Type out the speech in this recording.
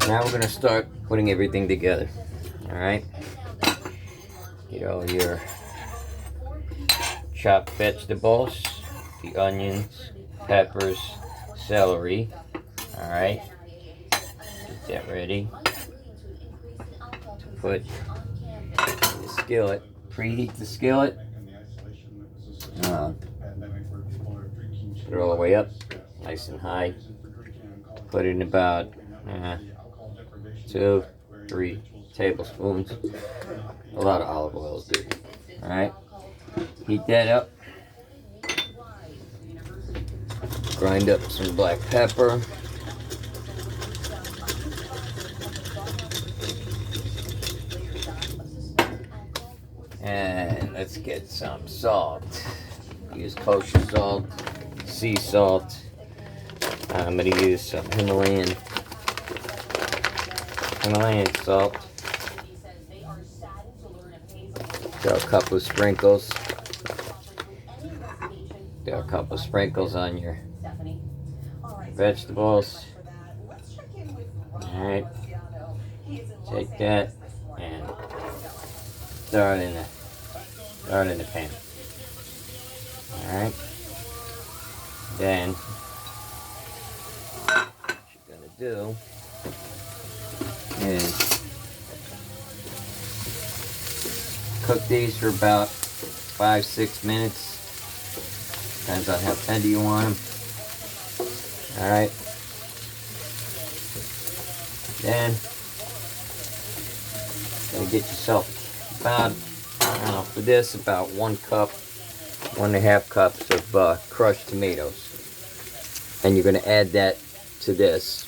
Now we're gonna start putting everything together. All right. Get all your chopped vegetables, the onions, peppers, celery. All right. Get that ready. Put the skillet. Preheat the skillet. Put it all the way up, nice and high. Put in about 2-3 tablespoons. A lot of olive oil is good. All right, heat that up. Grind up some black pepper. And let's get some salt. Use kosher salt, sea salt. I'm going to use some Himalayan salt. Throw a couple of sprinkles. Throw a couple of sprinkles on your vegetables. Alright. Take that and throw it in the pan. Alright. Then what you're gonna do is cook these for about 5-6 minutes. Depends on how tender you want them. Alright. Then gonna get yourself about, I don't know, for this about 1.5 cups of crushed tomatoes. And you're gonna add that to this.